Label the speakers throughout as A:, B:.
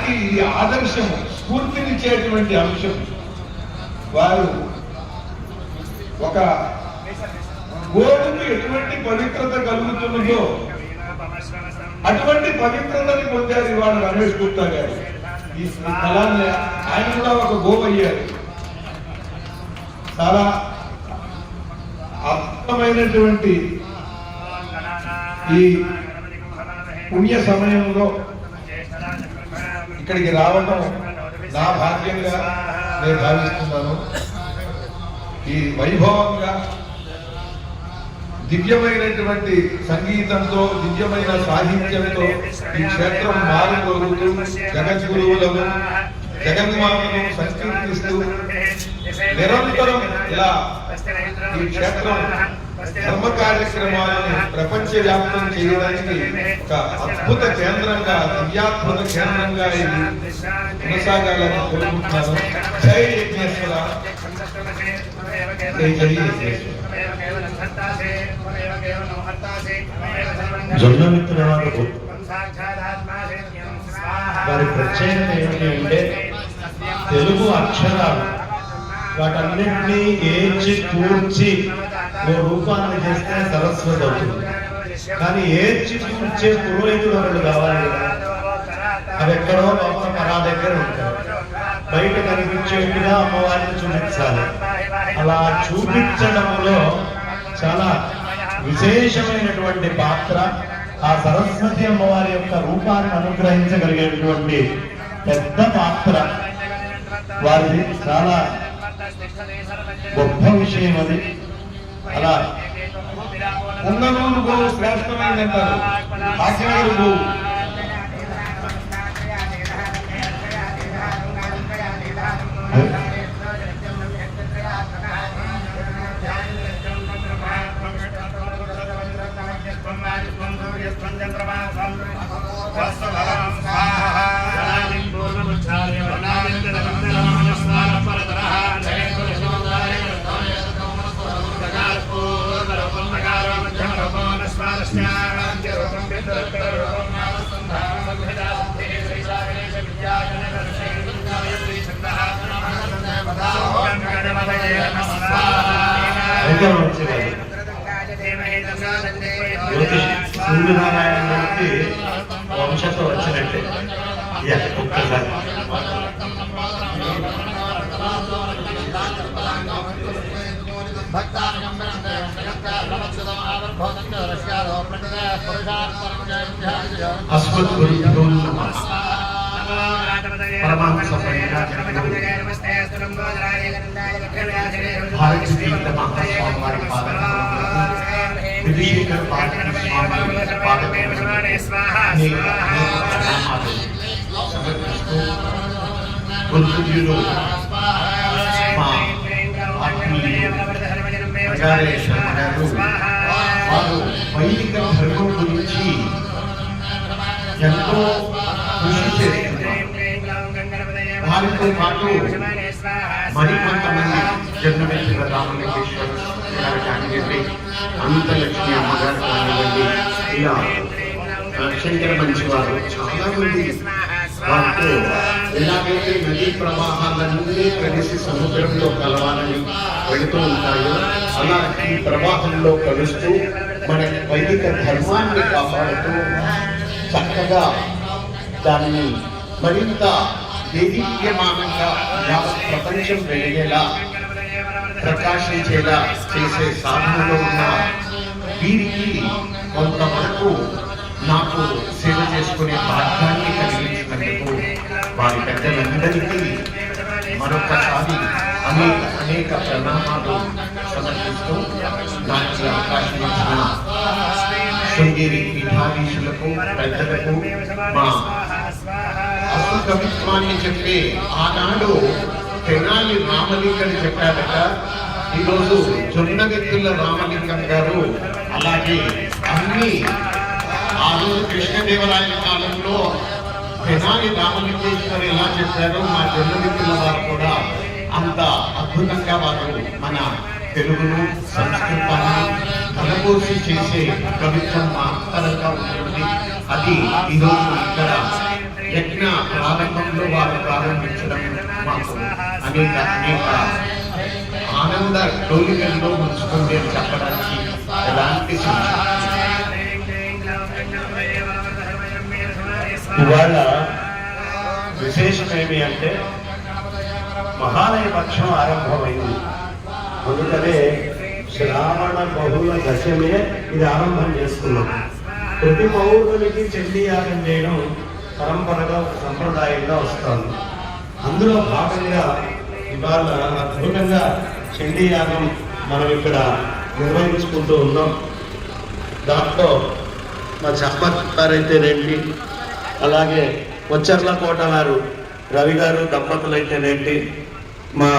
A: వారికి ఈ ఆదర్శం స్ఫూర్తినిచ్చేటువంటి అంశం. వారు ఒక గోవుకు ఎటువంటి పవిత్రత కలుగుతున్నదో అటువంటి పవిత్రతని పొందారు ఇవాళ రమేష్ గుప్తా గారు. ఈ స్థలాన్ని ఆయన కూడా ఒక గోవు అయ్యారు. చాలా అద్భుతమైనటువంటి ఈ పుణ్య సమయంలో ఇక్కడికి రావడం నా భాగ్యంగా నేను భావిస్తున్నాను. ఈ వైభవంగా దివ్యమైనటువంటి సంగీతంతో దివ్యమైన సాహిత్యంతో ఈ క్షేత్రం మారుమోగుతూ జగద్గురువులను జగన్మాతను సంకీర్తిస్తూ నిరంతరం ఇలా ఈ క్షేత్రం ధర్మ కార్యక్రమాలను ప్రపంచవ్యాప్తం చేయడానికి ఒక అద్భుత కేంద్రంగా దివ్యాత్మక కేంద్రంగా ఇది కొనసాగాలని కోరుకుంటున్నాను. జై యజ్ఞేశ్వర, జై జై యజ్ఞేశ్వర.
B: జొన్నమిత్రుల వారి ప్రత్యేకత ఏమిటి అంటే తెలుగు అక్షరాలు వాటన్నింటినీ ఏడ్చి కూర్చి ఓ రూపాన్ని చేస్తే సరస్వతి అవుతుంది. కానీ ఏడ్చి కూర్చే పురోహితుడు ఒకడు కావాలి కదా, అవి ఎక్కడో లోపల మరా దగ్గర ఉంటారు. బయట కనిపించేట్టుగా అమ్మవారిని చూపించాలి. అలా చూపించడంలో చాలా విశేషమైనటువంటి పాత్ర. ఆ సరస్వతి అమ్మవారి యొక్క రూపాన్ని అనుగ్రహించగలిగేటువంటి పెద్ద పాత్ర వారిది. చాలా గొప్ప విషయం అది. అలా
A: ఉన్ననూరు గోవు శ్రేష్టమైందంటారు. భాగ్యనగరు గోవు
B: సూర్యనారాయణకి వంశతో వచ్చినట్టే ఒక్కసారి అస్మద్గురుభ్యో నమః. పరమాంస భారతీయ మహాస్వామి వారి విజయకర పాఠన సమర్పిస్తూ గురుజీలు మా ఆత్మీయులు ప్రజారేశ్వర గారు వారు వైదిక ధర్మం గురించి ఎంతో కృషి చేస్తున్నారు. వారితో పాటు మరికొంతమంది జొన్నమిత్రుల రామలింగేశ్వర గారు కానివ్వండి, అనంతలక్ష్మి అమ్మగారు కానివ్వండి, ఇలా శంకర మంచి వారు చాలా మంది వారితో ఎలాగైతే నదీ ప్రవాహాలన్నీ కలిసి సముద్రంలో కలవాలని వెళుతూ ఉంటాయో అలా ఈ ప్రవాహంలో కలుస్తూ మన వైదిక ధర్మాన్ని కాపాడుతూ చక్కగా దాన్ని మరింత దేదీప్యమానంగా యావత్ ప్రపంచం వెలిగేలా ప్రకాశించేలా చేసే సాధనలో ఉన్న వీరికి కొంతవరకు నాకు సేవ చేసుకునే భాగ్యాన్ని కలిగించినందుకు వారి పెద్దలందరికీ మరొకసారి అనేక ప్రణామాలు సమర్పిస్తూ నాకు అవకాశం ఇచ్చిన శృంగేరి పీఠాధీశులకు పెద్దలకు మా అసలు కవిత్వాన్ని చెప్పే ఆనాడు తెనాలి రామలింగం చెప్పారట. ఈరోజు జొన్నగెత్తుల రామలింగం గారు అలాగే అన్ని ఆ రోజు కృష్ణదేవరాయల కాలంలో తెనాలి రామలింగేశ్వరు ఎలా చెప్పారో మా జొన్నగెత్తుల వారు కూడా అంత అద్భుతంగా వారు మన తెలుగును సంస్కృతాన్ని తలపోసి చేసే కవిత్వం మాత్రంగా ఉంటుంది. అది ఈరోజు ఇక్కడ యజ్ఞ ప్రారంభంలో వారు ప్రారంభించడం మాకు అనేక ఆనంద డోలికల్లో ఉంచుకుంటే చెప్పడానికి ఎలాంటి
C: ఇవాళ విశేషం ఏమి అంటే మహాలయ పక్షం ఆరంభమైంది. అందుకనే శ్రావణ బహుళ దశమే ఇది ఆరంభం చేసుకున్నాం. ప్రతి పౌర్ణమికి చండీ యాగం చేయడం పరంపరగా ఒక సంప్రదాయంగా వస్తుంది. అందులో భాగంగా ఇవాళ అద్భుతంగా చండీ యాగం మనం ఇక్కడ నిర్వహించుకుంటూ ఉన్నాం. దాంట్లో మా చెప్పారైతే రండి, అలాగే కొచ్చర్లకోట వారు రవి గారు దంపతులైతేనేంటి, మా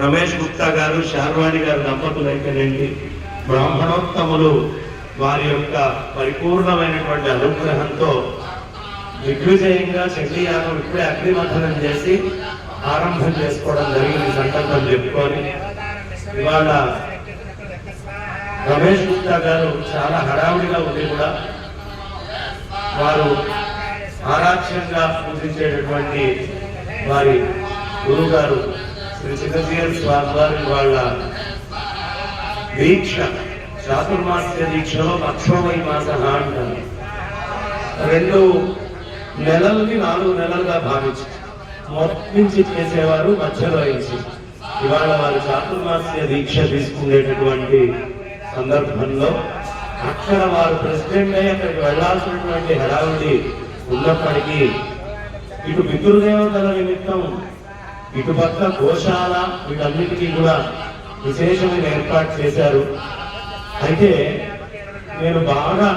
C: రమేష్ గుప్తా గారు శార్వాణి గారు దంపతులైతేనేంటి, బ్రాహ్మణోత్తములు వారి యొక్క పరిపూర్ణమైనటువంటి అనుగ్రహంతో దిగ్విజయంగా చండీ యాగం ఇప్పుడే అగ్నిమథనం చేసి ఆరంభం చేసుకోవడం జరిగింది. సంకల్పం చెప్పుకొని ఇవాళ రమేష్ గుప్తా గారు చాలా హడావుడిగా ఉంది కూడా. వారు ఆరాధ్యంగా పూజించేటటువంటి వారి గురువు గారు శ్రీ చిన్నజీయర్ స్వామి వారి వాళ్ళ దీక్ష చాతుర్మాస్య దీక్షలో పక్షోమై మాస అంటారు. 2 నెలల్ని 4 నెలలుగా భావించి మొత్తించి చేసేవారు మధ్యలో వేసి ఇవాళ వారు చాతుర్మాస్య దీక్ష తీసుకునేటటువంటి సందర్భంలో అక్కడ వారు ప్రెసిడెంట్ అయ్యి అక్కడికి వెళ్లాల్సినటువంటి హడావుడి ఉన్నప్పటికీ ఇటు పితృదేవతల నిమిత్తం ఇటుపక్క గోశాల వీటన్నిటికీ కూడా విశేషమైన ఏర్పాటు చేశారు. అయితే నేను బాగా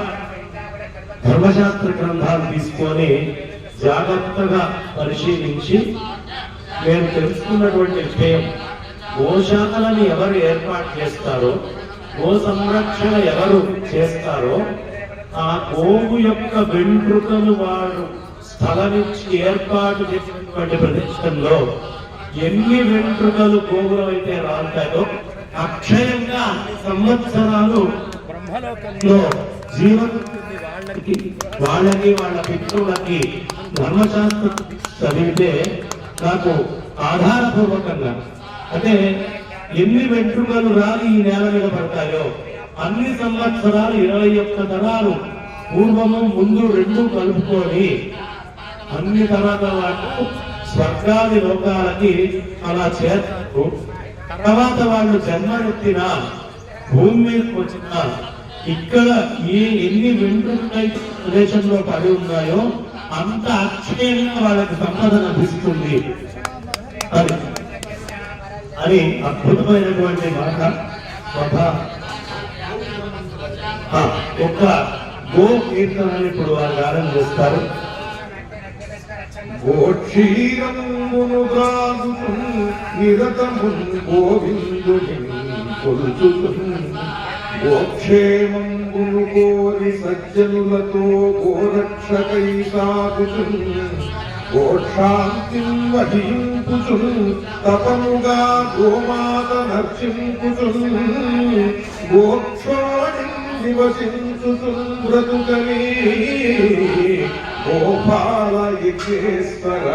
C: ధర్మశాస్త్ర గ్రంథాలు తీసుకొని జాగ్రత్తగా పరిశీలించి నేను తెలుసుకున్నటువంటి విషయం, గోశాలని ఎవరు ఏర్పాటు చేస్తారో, గో సంరక్షణ ఎవరు చేస్తారో ఆ గోవు యొక్క వెంట్రుకలు వాడు స్థలమిచ్చి ఏర్పాటు చేసినటువంటి ప్రదేశంలో ఎన్ని వెంట్రుకలు గోవులు అయితే రాలుతాయో అక్షయంగా సంవత్సరాలు బ్రహ్మలోకంలో జీవనం వాళ్ళకి వాళ్ళ పితృలకి ధర్మశాస్త్రం చదివితే నాకు ఆధారపూర్వకంగా అంటే ఎన్ని వెంట్రుకలు రాలి ఈ నేల మీద పడతాయో అన్ని సంవత్సరాలు 21 తరాలు పూర్వము ముందు 2 కలుపుకొని అన్ని తరాల వాళ్ళు స్వర్గాది లోకాలకి అలా చేస్తారు. తర్వాత వాళ్ళు జన్మనెత్తిన భూమి మీదకి వచ్చిన ఇక్కడ ఎన్ని వెంట్రుకలు ప్రదేశంలో పడి ఉన్నాయో అంత అక్షయంగా వాళ్ళకి సంపద లభిస్తుంది అని అద్భుతమైనటువంటి మాట. ఒక్క గో కీర్తనని ఇప్పుడు వారు గానం చేస్తారు.
A: గోక్షీరమును గాగుతు నిరతమున్ గోవిందుని కొలుచుతు గోక్షేమంబును కోరి సజ్జనులతో గోరక్షకై సాగుతు గోక్షాంతిం వహింపుచు తపముగా గోమాత నర్చింపుచు గోక్షోణి నివసించుచు బ్రతుకని గోపాల యజ్ఞేశ్వర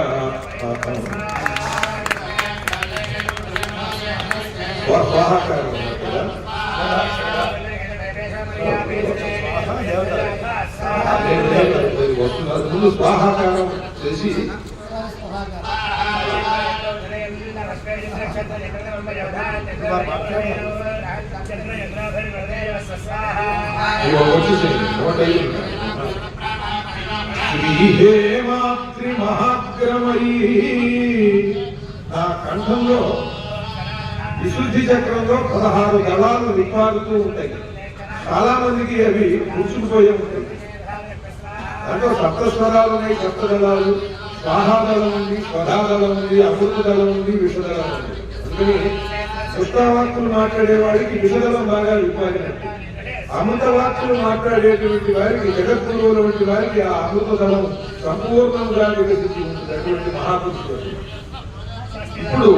A: ముందు స్వాహాకారం చేసి శ్రీహేమాద్రి మహాగ్రమై నా కంఠంలో విశుద్ధి చక్రంలో 16 దళాలు నిపారుతూ ఉంటాయి. చాలా మందికి అవి కూర్చుకుపోయే ఉంటాయి. దాంట్లో సప్తస్వరాలు ఉన్నాయి, సప్తదళాలు, స్వాహాదళం ఉంది, స్వధాదళం ఉంది, అమృత దళం ఉంది, విషదళం ఉంది. అందుకని దుష్టవాక్కులు మాట్లాడేవాడికి విషదళం బాగా విపారినట్టు, అమృత వాక్కులు మాట్లాడేటువంటి వారికి, జగద్గురువుల వంటి వారికి ఆ అమృత దళం సంపూర్ణంగా వికసించి ఉంటుంది. అటువంటి మహాపురుషుడు. ఇప్పుడు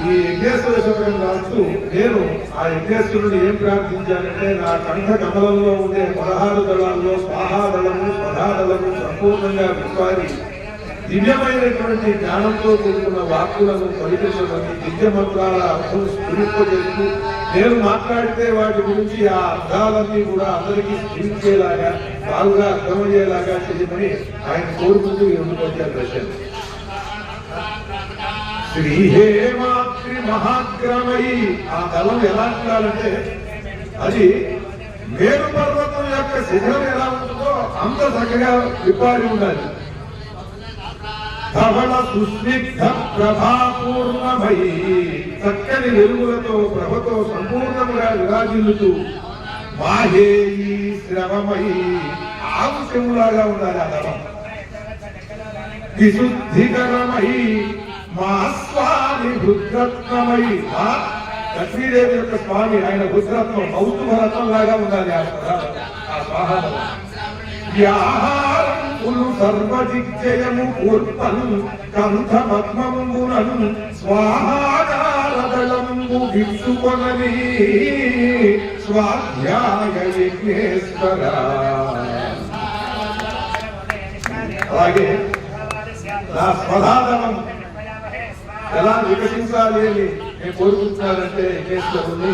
A: ఈ యజ్ఞేశ్వర శతకం రాస్తూ నేను ఆ యజ్ఞేశ్వరుని ఏం ప్రార్థించానంటే, నా కంఠ కమలంలో ఉండే 16 దళాల్లో స్వాహాదళము, స్వధాదళము సంపూర్ణంగా విప్పారి దివ్యమైనటువంటి జ్ఞానంతో కూడుకున్న వాక్కులను పలికించమని దివ్య మంత్రాల అర్థం స్ఫురింపజేస్తూ నేను మాట్లాడితే వాటి గురించి ఆ అర్థాలన్నీ కూడా అందరికీ స్ఫురించేలాగా బాగా అర్థమయ్యేలాగా చేయమని ఆయన కోరుకుంటూ ఎందుకు వచ్చారు దర్శనం. శ్రీహేమాద్రి మహాగ్రమయి ఆ దళం ఎలా ఉండాలంటే అది మేరు పర్వతం యొక్క శిఖరం ఎలా ఉంటుందో అంత చక్కగా విప్పారి ఉండాలి. ధవళ సుస్నిగ్ధ ప్రభాపూర్ణమయి చక్కని వెలుగులతో ప్రభతో సంపూర్ణముగా విరాజిల్లుతూ మాహేయి శ్రవమయి ఆవు చెవులాగా ఉండాలి ఆ దళం. విశుద్ధికరమయి మా స్వామి భృద్రత్నమయి మా లక్ష్మీదేవి యొక్క స్వామి ఆయన భృద్రత్నం కౌతుభరత్నం లాగా ఉండాలి ఆ స్వాహాదం. వ్యాహారములు సర్వదిగ్జయము పూర్పం కంఠమత్మమునం స్వాహాకారదళంబు విచ్చుకొనని స్వాధ్యాయ విఘ్నేశ్వర. అలాగే నా స్వధాదనం ఎలా వికసించాలి అని నేను కోరుకుంటున్నానంటే విఘ్నేశ్వరుని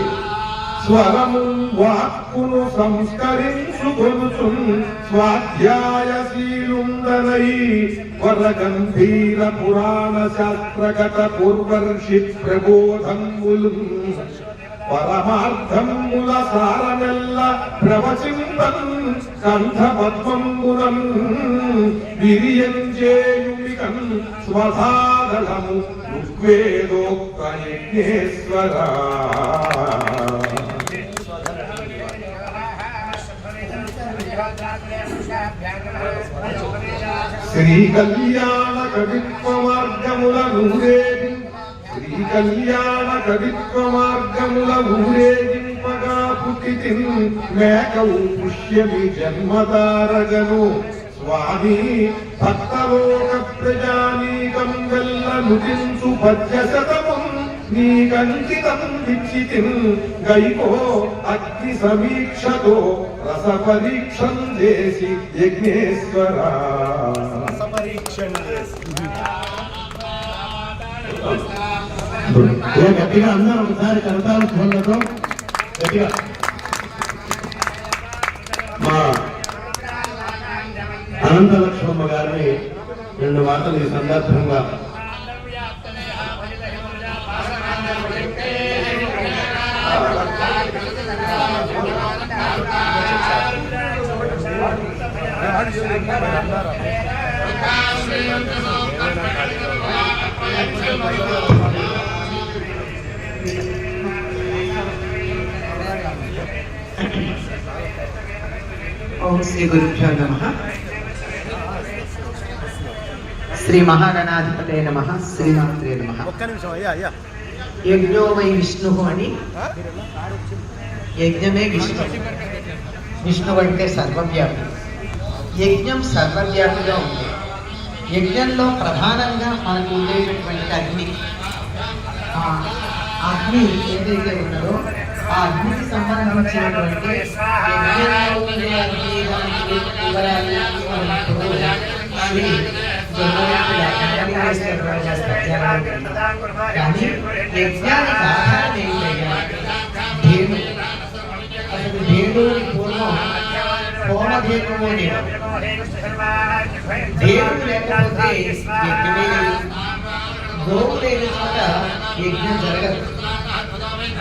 A: స్వరము వాక్కును సంస్కరించుకొనుచు స్వాధ్యాయశీలుండనై వరగంభీర పురాణ శాస్త్రగత పూర్వర్షి ప్రబోధములు పరమార్థముల సారమెల్ల ప్రవచింపన్ కంఠపద్మమునం విరియంజేయుమికం స్వధాదళము ఋగ్వేదోక్త యజ్ఞేశ్వర. శ్రీ కళ్యాణ కవిత్వ మార్గముల నూరేగి శ్రీ కళ్యాణ కవిత్వ మార్గముల ఊరేగింపగా పుట్టితి మేకవు పుష్యమి జన్మతారగను స్వామి భక్తలోక ప్రజానీకం వెల్ల నుతించు పద్యశతము నీకంకితం విచ్చితిం గైకో అగ్ని సమీక్షతో రస పరీక్షం చేసి యజ్ఞేశ్వర.
C: గట్టిగా అందరూ ఒకసారి కరతాళ ధ్వనులతో గట్టిగా మా అనంతలక్ష్మమ్మ గారిని 2 మాటలు ఈ సందర్భంగా
D: ఓం శ్రీ గురుభ్యో నమః. శ్రీ మహాగణాధిపతే నమః. శ్రీమాత్రే నమః. యజ్ఞో వై విష్ణు అని యజ్ఞమే విష్ణు. విష్ణువు అంటే సర్వవ్యాపి. యజ్ఞం సర్వవ్యాపిగా ఉంది. యజ్ఞంలో ప్రధానంగా మనకు ఉండేటటువంటి అగ్ని, ఆ అగ్ని ఏదైతే ఉన్నదో ఆ అగ్నికి సంబంధించినటువంటి యజ్ఞంలో ఉండే అగ్ని వివరాలు శ్రీ కానీ యజ్ఞానికి ఆధారం ఏంటయ్యా? ధేను. అసలు ధేనువుని పూర్వం హోమధేనువు అనేవారు. ధేనువు లేకపోతే యజ్ఞమే లేదు. గోవు లేని చోట యజ్ఞం జరగదు.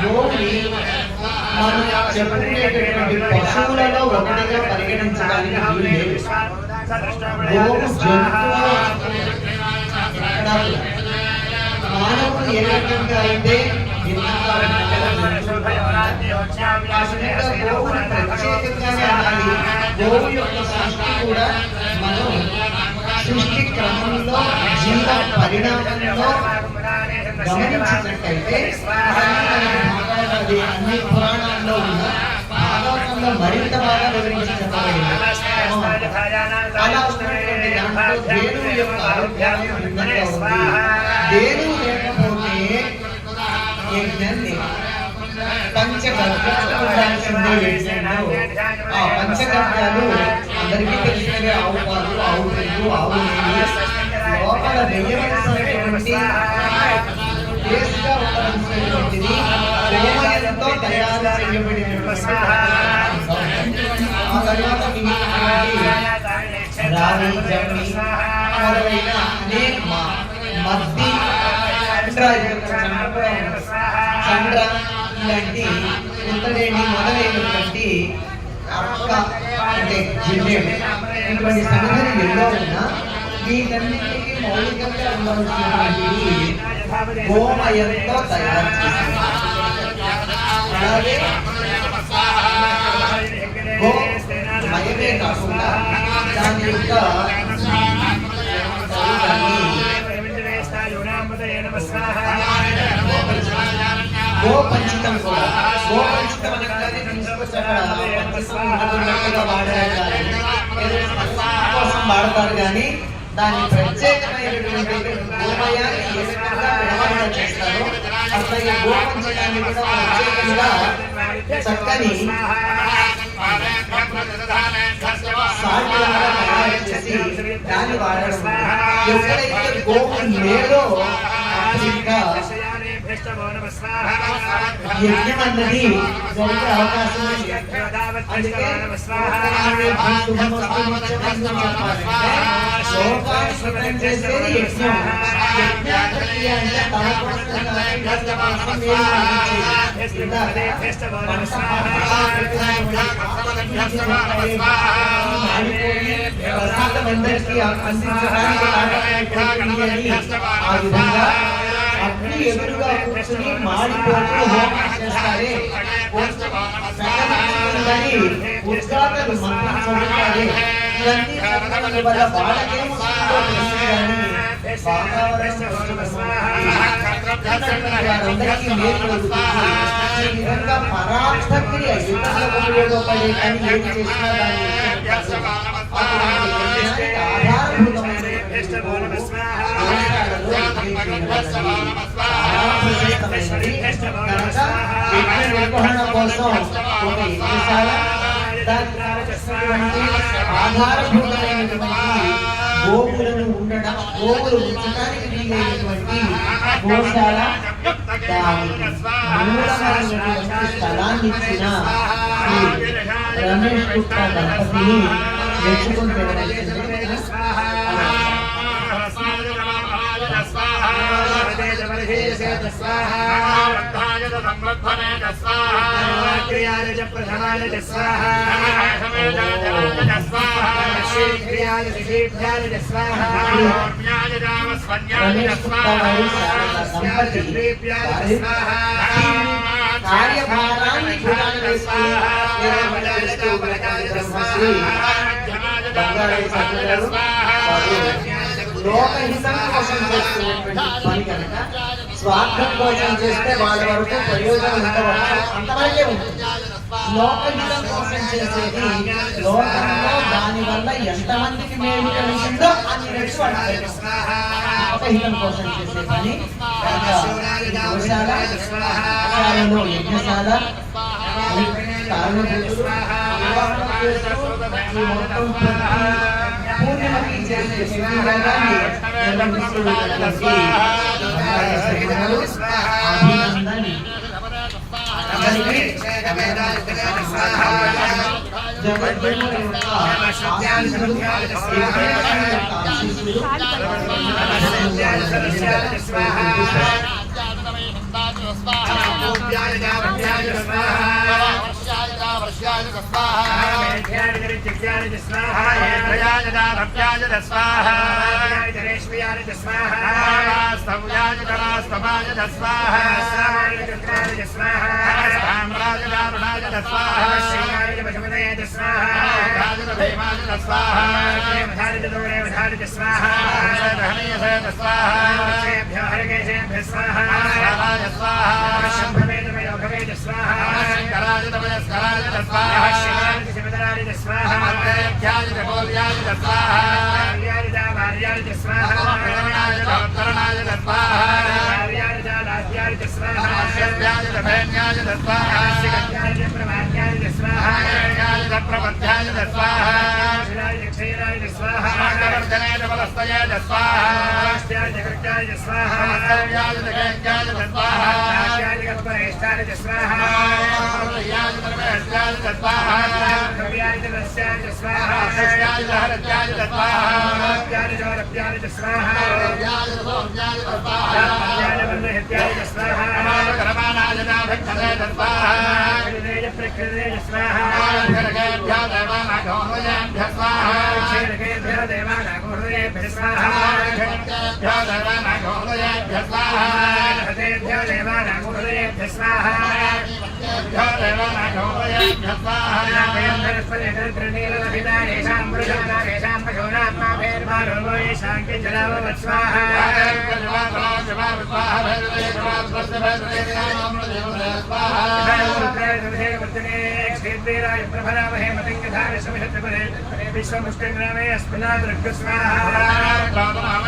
D: గోవుని మనం చెప్పుకునేటటువంటి పశువులలో ఒకటిగా పరిగణించడానికి వీలు లేదు. గోవు జంతువు మానవుడు ఏ రకంగా అయితే గోవుని ప్రత్యేకంగానే అనాలి. గోవు యొక్క సృష్టి కూడా మనం సృష్టి క్రమంలో జీవ పరిణామంలో గమనించినట్టయితే అన్ని పురాణాల్లో ఉన్న భాగవతంలో మరింత బాగా వివరించి చెప్పబడింది. అలా ఉన్నటువంటి దాంట్లో ధేనువు యొక్క ఆరోగ్యాన్ని భిన్నంగా ఉంది. ధేనువు లేకపోతే యజ్ఞాన్ని పంచగవ్యాలు ఉండాల్సిందే. యజ్ఞంలో ఆ పంచగవ్యాలు అందరికీ తెలిసినవి. ఆవు పాలు, ఆవు పెరుగు, ఆవు నెయ్యి, ఆ తర్వాత మిగిలినటువంటి రావి జమ్మి మొదలైన అనేక మద్ది చంద్ర ఇలాంటి ఉత్తరేణి మొదలైనటువంటి అక్క అంటే జిల్లేడు ఇటువంటి సంగతి ఎన్నో ఉన్నా వీటన్నింటికి మౌలికంగా ఉండవలసినటువంటి గోమయంతో తయారు చేసింది. అలాగే గోమయమే కాకుండా దాని యొక్క గోపంచితం కూడా గోపంచితం కోసం వాడతారు కానీ దాని ప్రత్యేకమైనటువంటి గోమయాన్ని ఏ విధంగా విడమరణ చేస్తారో అట్లాగే గోపంచకాన్ని కూడా ప్రత్యేకంగా చక్కని సాల్ట్లాగా తయారు చేసి దాన్ని వాడడం. ఎప్పుడైతే గోవు లేదో ఇంకా యజ్ఞం అన్నది జరిగే అవకాశం ఉంది. అందుకే లోకాన్ని చేసేది యజ్ఞం. యజ్ఞాక్రియ అంటే తన కోసం ప్రసాదమందరికీ అందించడానికి ఆ విధంగా అగ్ని ఎదురుగా కూర్చుని మాడిపోతూ హోమం చేస్తారే, ఉద్గాతలు మంత్రం చదువుతారే. ఇవన్నీ చదవడం వల్ల వాళ్ళకేమొస్తుందో తెలుసు కానీ వారందరికీ మేలు కలుగుతుంది. ఈ విధంగా పరార్థక్రియ ఇతరులకు ఉపయోగపడే కానీ ఏం చేసినా దాన్ని నిర్వహణ కోసం ఒక యజ్ఞశాల, ఆధారభూతమైనటువంటి గోవులను ఉండడం, గోవులు ఉంచడానికి వీలైనటువంటి గోశాల, దానికి మూలమైనటువంటి స్థలాన్ని ఇచ్చిన రమేష్ గుప్తా దంపతిని మెచ్చుకుని తినవలసింది. కార్యభారాన్ని లోకహితం కోసం చేస్తున్నటువంటి పని కనుక స్వార్థం కోసం చేస్తే వాళ్ళ వరకు ప్రయోజనం ఉండవచ్చు, అంతవరకే ఉంటుంది. లోకహితం కోసం చేసేది లోకంలో దాని వల్ల ఎంతమందికి మేలు కలిగిందో అన్ని రెట్టు లోకహితం కోసం చేసే పని గోశాల, యజ్ఞశాల, కారణభూతులు పూర్ణిమకి చేసే శివలింగాన్ని నిర్వహిస్తున్నటువంటి అభినందనని జగద్గురువుల యొక్క ఆశీస్సులు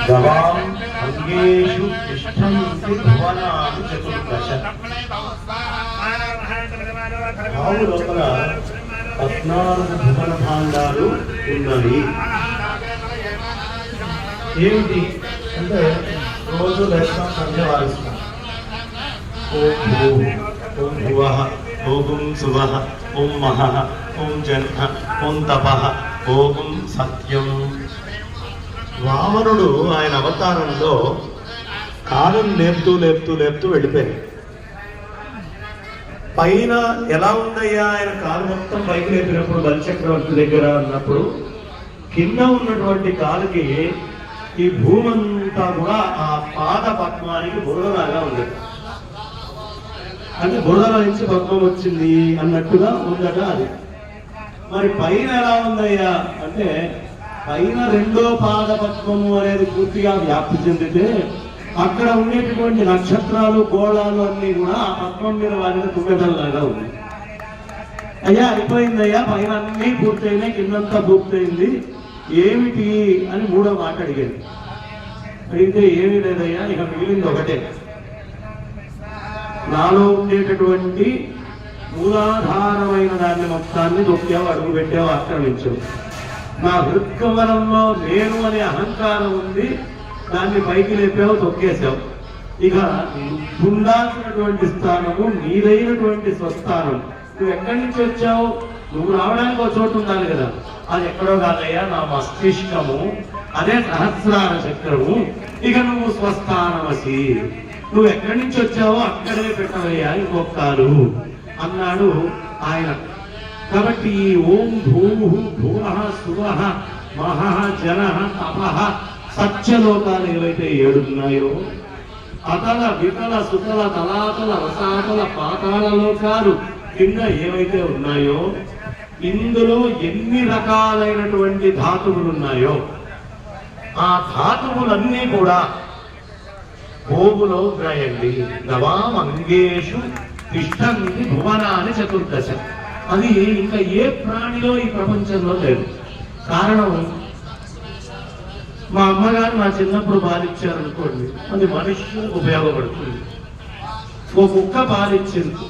C: గవాం అంగేషు తిష్టంతి భువనాని చతుర్దశ. ఆవు లోపల 14 భువన భాండాలు ఉన్నాయి. ఏమిటి అంటే రోజు లేస్తాం, సంధ్య వారిస్తాం. ఓం భూ, ఓం భువః, ఓం శువః, ఓం మహః, ఓం జన్మ, ఓం తపః, ఓం సత్యం. వామనుడు ఆయన అవతారంలో కాలం లేపుతూ లేపుతూ లేపుతూ వెళ్ళిపోయాడు. పైన ఎలా ఉందయ్యా ఆయన కాలు మొత్తం పైకి లేపినప్పుడు బలిచక్రవర్తి దగ్గర ఉన్నప్పుడు కింద ఉన్నటువంటి కాలుకి ఈ భూమంతా కూడా ఆ పాద పద్మానికి బురదలాగా ఉంది. అంటే బురదలో నుంచి పద్మం వచ్చింది అన్నట్టుగా ఉందట అది. మరి పైన ఎలా ఉందయ్యా అంటే పైన రెండో పాద పద్మము అనేది పూర్తిగా వ్యాప్తి చెందితే అక్కడ ఉండేటటువంటి నక్షత్రాలు గోళాలు అన్ని కూడా ఆ పద్మం మీద వారిని తుమ్మెదల్లాగా ఉంది. అయ్యా అయిపోయిందయ్యా, పైన అన్ని పూర్తయినాయి, కిందంతా పూర్తయింది, ఏమిటి అని మూడో మాట అడిగాడు. అడిగితే ఏమీ లేదయ్యా, ఇక మిగిలింది ఒకటే. నాలో ఉండేటటువంటి మూలాధారమైన దాన్ని మొత్తాన్ని నొక్కావు, అడుగు పెట్టావు, ఆక్రమించావు. నా హృత్కమలంలో నేను అనే అహంకారం ఉంది, దాన్ని పైకి లేపావు, తొక్కేశావు. ఇక ఉండాల్సినటువంటి స్థానము నీదైనటువంటి స్వస్థానం. నువ్వు ఎక్కడి నుంచి వచ్చావు? నువ్వు రావడానికి ఒక చోటు ఉండాలి కదా, అది ఎక్కడో కాదయ్యా నా మస్తిష్కము, అదే సహస్రార చక్రము. ఇక నువ్వు స్వస్థానమసి, నువ్వు ఎక్కడి నుంచి వచ్చావో అక్కడే పెట్టవయ్యా ఇంకొకరు అన్నాడు ఆయన. కాబట్టి ఈ ఓం భూః భువః సువః మహః జనః తపః సత్యలోకాలు ఏవైతే 7 ఉన్నాయో, అతల వితల సుతల తలాతల రసాతల పాతాళ లోకాలు కింద ఏవైతే ఉన్నాయో, ఇందులో ఎన్ని రకాలైనటువంటి ధాతువులు ఉన్నాయో ఆ ధాతువులన్నీ కూడా భూములో గ్రయండి. నవాం అంగేషు తిష్టంతి భువనాని చతుర్దశ. అది ఇంకా ఏ ప్రాణిలో ఈ ప్రపంచంలో లేదు. కారణం, మా అమ్మగారు నా చిన్నప్పుడు పాలిచ్చారనుకోండి, అది మనుష్యులకు ఉపయోగపడుతుంది. ఓ కుక్క పాలిచ్చింది,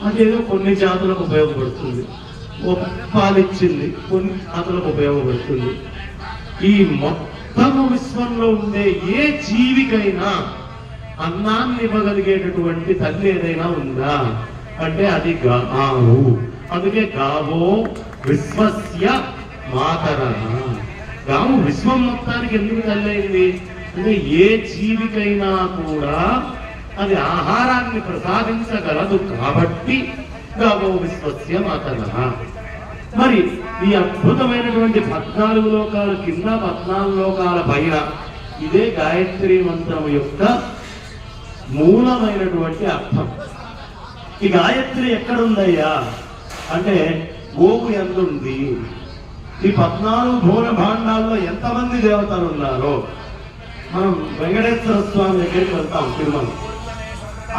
C: అదేదో కొన్ని జాతులకు ఉపయోగపడుతుంది. ఓ పాలిచ్చింది, కొన్ని జాతులకు ఉపయోగపడుతుంది. ఈ మొత్తము విశ్వంలో ఉండే ఏ జీవికైనా అన్నాన్ని ఇవ్వగలిగేటటువంటి తల్లి ఏదైనా ఉందా అంటే అది గావు. అందుకే గావో విశ్వస్య మాతరః. గావు విశ్వం మొత్తానికి ఎందుకు తల్లి అయింది అంటే ఏ జీవికైనా కూడా అది ఆహారాన్ని ప్రసాదించగలదు కాబట్టి గావో విశ్వస్య మాతరః. మరి ఈ అద్భుతమైనటువంటి 14 లోకాల కింద 14 లోకాల పైన ఇదే గాయత్రి మంత్రం యొక్క మూలమైనటువంటి అర్థం. ఈ గాయత్రి ఎక్కడుందయ్యా అంటే గోవు ఎందుంది. ఈ 14 భువన భాండాల్లో ఎంతమంది దేవతలు ఉన్నారో, మనం వెంకటేశ్వర స్వామి దగ్గరికి వెళ్తాం తిరుమల.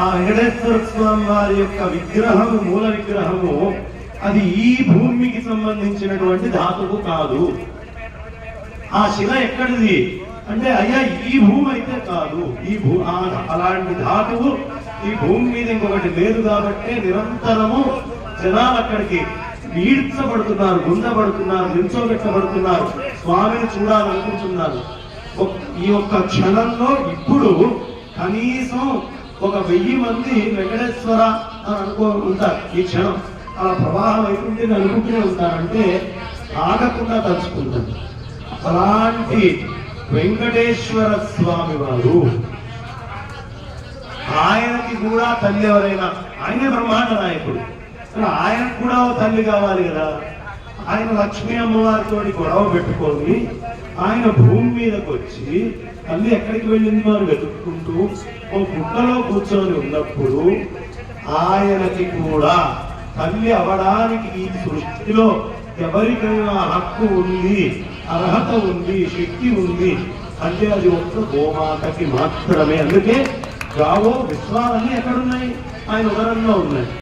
C: ఆ వెంకటేశ్వర స్వామి వారి యొక్క విగ్రహము, మూల విగ్రహము, అది ఈ భూమికి సంబంధించినటువంటి ధాతువు కాదు. ఆ శిల ఎక్కడిది అంటే అయ్యా ఈ భూమి అయితే కాదు, ఈ అలాంటి ధాతువు ఈ భూమి మీద ఇంకొకటి లేదు కాబట్టి నిరంతరము జనాలు అక్కడికి ఈడ్చబడుతున్నారు, గుండబడుతున్నారు, నిల్చోబెట్టబడుతున్నారు, స్వామిని చూడాలనుకుంటున్నారు. ఈ ఒక్క క్షణంలో ఇప్పుడు కనీసం ఒక 1000 మంది వెంకటేశ్వర అని అనుకో ఉంటారు. ఈ క్షణం ఆ ప్రవాహం అయిపోయింది అనుకుంటూనే ఉంటారంటే ఆగకుండా తలుచుకుంటారు. అలాంటి వెంకటేశ్వర స్వామి వారు, ఆయనకి కూడా తల్లి ఎవరైనా, ఆయనే బ్రహ్మాండ నాయకుడు, ఆయనకు కూడా ఓ తల్లి కావాలి కదా. ఆయన లక్ష్మీ అమ్మవారితో గొడవ పెట్టుకొని ఆయన భూమి మీదకి వచ్చి తల్లి ఎక్కడికి వెళ్ళింది వారు వెతుక్కుంటూ ఓ గుట్టలో కూర్చొని ఉన్నప్పుడు ఆయనకి కూడా తల్లి అవడానికి ఈ సృష్టిలో ఎవరికైనా హక్కు ఉంది, అర్హత ఉంది, శక్తి ఉంది అంటే అది ఒక్క గోమాతకి మాత్రమే. అందుకే గావో విశ్వాలన్నీ ఎక్కడున్నాయి? ఆయన ఉదరంలో ఉన్నాయి.